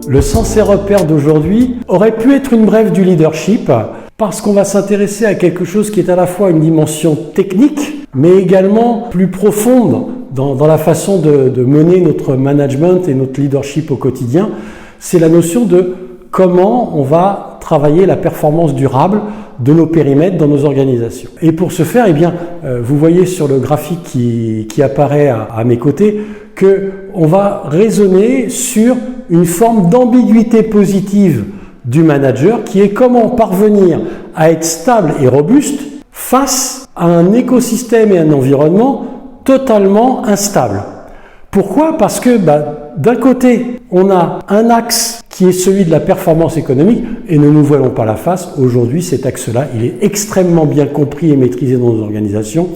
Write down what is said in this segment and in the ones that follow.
Le Sens et Repères d'aujourd'hui aurait pu être une brève du leadership parce qu'on va s'intéresser à quelque chose qui est à la fois une dimension technique mais également plus profonde dans la façon de mener notre management et notre leadership au quotidien. C'est la notion de comment on va travailler la performance durable de nos périmètres dans nos organisations. Et pour ce faire, vous voyez sur le graphique qui apparaît à mes côtés qu'on va raisonner sur une forme d'ambiguïté positive du manager qui est comment parvenir à être stable et robuste face à un écosystème et un environnement totalement instable. Pourquoi ? Parce que d'un côté, on a un axe qui est celui de la performance économique et ne nous voilons pas la face, aujourd'hui cet axe-là, il est extrêmement bien compris et maîtrisé dans nos organisations.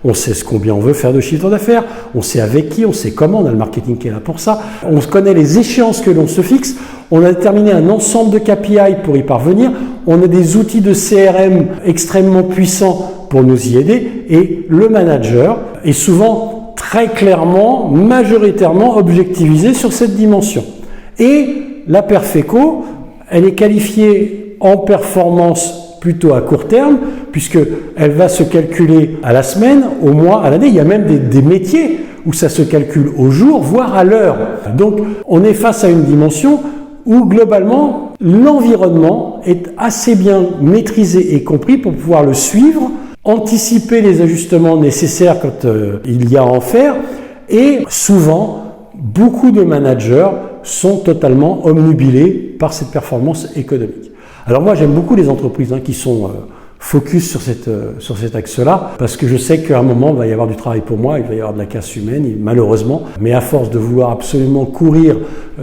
On sait combien on veut faire de chiffre d'affaires, on sait avec qui, on sait comment, on a le marketing qui est là pour ça, on connaît les échéances que l'on se fixe, on a déterminé un ensemble de KPI pour y parvenir, on a des outils de CRM extrêmement puissants pour nous y aider et le manager est souvent très clairement, majoritairement objectivisé sur cette dimension. Et la Perfeco, elle est qualifiée en performance plutôt à court terme, puisqu'elle va se calculer à la semaine, au mois, à l'année. Il y a même des métiers où ça se calcule au jour, voire à l'heure. Donc, on est face à une dimension où, globalement, l'environnement est assez bien maîtrisé et compris pour pouvoir le suivre, anticiper les ajustements nécessaires quand il y a à en faire. Et souvent, beaucoup de managers sont totalement obnubilés par cette performance économique. Alors moi, j'aime beaucoup les entreprises qui sont focus sur cet axe-là, parce que je sais qu'à un moment, il va y avoir du travail pour moi, il va y avoir de la casse humaine, malheureusement. Mais à force de vouloir absolument courir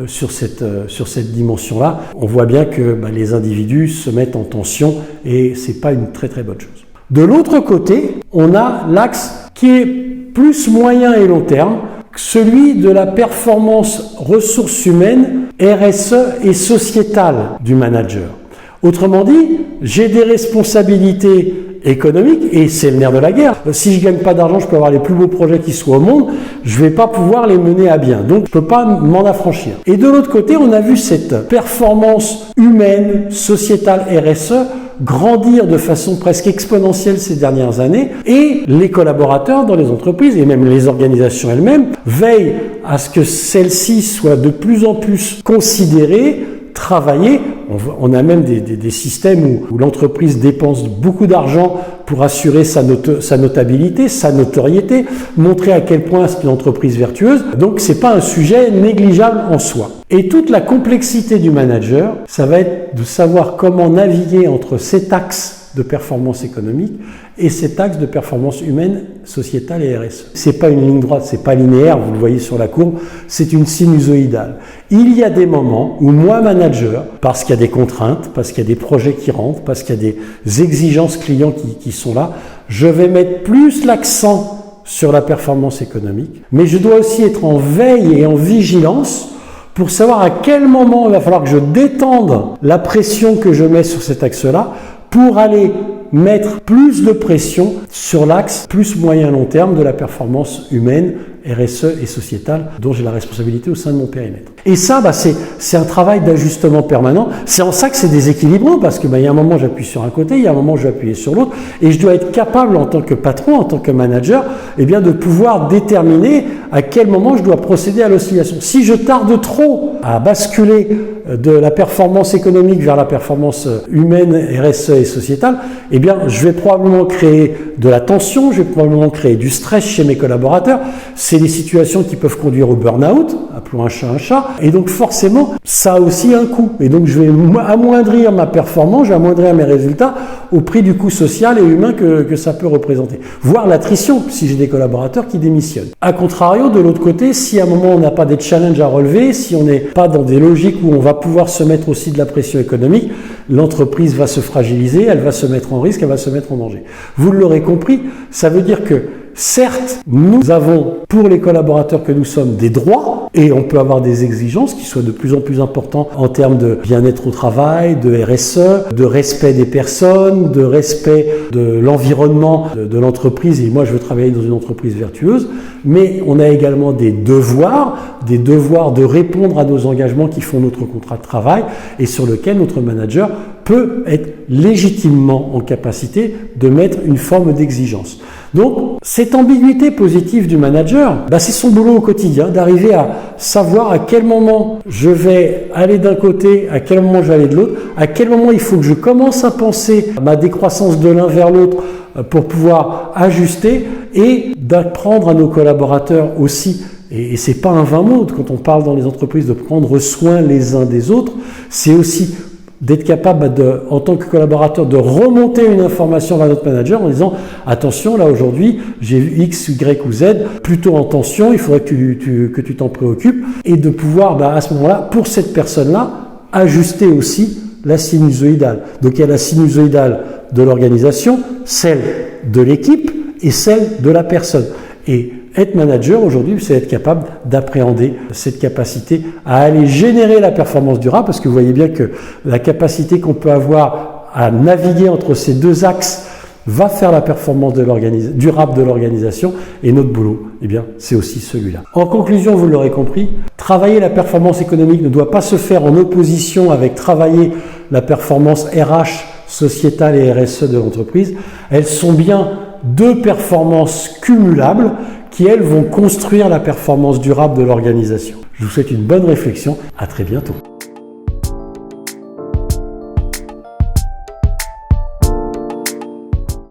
sur cette dimension-là, on voit bien que les individus se mettent en tension et c'est pas une très très bonne chose. De l'autre côté, on a l'axe qui est plus moyen et long terme, celui de la performance ressources humaines, RSE et sociétale du manager. Autrement dit, j'ai des responsabilités économiques et c'est le nerf de la guerre. Si je gagne pas d'argent, je peux avoir les plus beaux projets qui soient au monde, je vais pas pouvoir les mener à bien. Donc, je peux pas m'en affranchir. Et de l'autre côté, on a vu cette performance humaine, sociétale, RSE grandir de façon presque exponentielle ces dernières années et les collaborateurs dans les entreprises et même les organisations elles-mêmes veillent à ce que celles-ci soient de plus en plus considérées, travaillées. On a même des systèmes où l'entreprise dépense beaucoup d'argent pour assurer sa notabilité, sa notoriété, montrer à quel point c'est une entreprise vertueuse. Donc c'est pas un sujet négligeable en soi. Et toute la complexité du manager, ça va être de savoir comment naviguer entre cet axe de performance économique et cet axe de performance humaine, sociétale et RSE. C'est pas une ligne droite, c'est pas linéaire, vous le voyez sur la courbe, c'est une sinusoïdale. Il y a des moments où moi, manager, parce qu'il y a des contraintes, parce qu'il y a des projets qui rentrent, parce qu'il y a des exigences clients qui sont là, je vais mettre plus l'accent sur la performance économique, mais je dois aussi être en veille et en vigilance pour savoir à quel moment il va falloir que je détende la pression que je mets sur cet axe-là pour aller mettre plus de pression sur l'axe plus moyen-long terme de la performance humaine, RSE et sociétale dont j'ai la responsabilité au sein de mon périmètre. Et ça, c'est un travail d'ajustement permanent. C'est en ça que c'est déséquilibrant parce que il y a un moment j'appuie sur un côté, il y a un moment je vais appuyer sur l'autre et je dois être capable en tant que patron, en tant que manager, de pouvoir déterminer à quel moment je dois procéder à l'oscillation. Si je tarde trop à basculer de la performance économique vers la performance humaine, RSE et sociétale, je vais probablement créer de la tension, je vais probablement créer du stress chez mes collaborateurs. C'est des situations qui peuvent conduire au burn-out, appelons un chat, et donc forcément, ça a aussi un coût. Et donc je vais amoindrir ma performance, je vais amoindrir mes résultats au prix du coût social et humain que ça peut représenter. Voire l'attrition, si j'ai des collaborateurs qui démissionnent. A contrario, de l'autre côté, si à un moment on n'a pas des challenges à relever, si on n'est pas dans des logiques où on va pouvoir se mettre aussi de la pression économique, l'entreprise va se fragiliser, elle va se mettre en risque, elle va se mettre en danger. Vous l'aurez compris, ça veut dire que certes, nous avons pour les collaborateurs que nous sommes des droits et on peut avoir des exigences qui soient de plus en plus importantes en termes de bien-être au travail, de RSE, de respect des personnes, de respect de l'environnement de l'entreprise. Et moi, je veux travailler dans une entreprise vertueuse, mais on a également des devoirs de répondre à nos engagements qui font notre contrat de travail et sur lequel notre manager peut être légitimement en capacité de mettre une forme d'exigence. Donc, cette ambiguïté positive du manager, c'est son boulot au quotidien, d'arriver à savoir à quel moment je vais aller d'un côté, à quel moment je vais aller de l'autre, à quel moment il faut que je commence à penser à ma décroissance de l'un vers l'autre pour pouvoir ajuster et d'apprendre à nos collaborateurs aussi. Et c'est pas un vain mot quand on parle dans les entreprises de prendre soin les uns des autres, c'est aussi d'être capable en tant que collaborateur de remonter une information vers notre manager en disant attention, là aujourd'hui j'ai vu X, Y ou Z plutôt en tension, il faudrait que tu t'en préoccupes et de pouvoir à ce moment-là, pour cette personne-là, ajuster aussi la sinusoïdale. Donc il y a la sinusoïdale de l'organisation, celle de l'équipe et celle de la personne. Et être manager aujourd'hui, c'est être capable d'appréhender cette capacité à aller générer la performance durable, parce que vous voyez bien que la capacité qu'on peut avoir à naviguer entre ces deux axes va faire la performance durable de l'organisation, et notre boulot, c'est aussi celui-là. En conclusion, vous l'aurez compris, travailler la performance économique ne doit pas se faire en opposition avec travailler la performance RH, sociétale et RSE de l'entreprise. Elles sont bien deux performances cumulables qui, elles, vont construire la performance durable de l'organisation. Je vous souhaite une bonne réflexion. À très bientôt.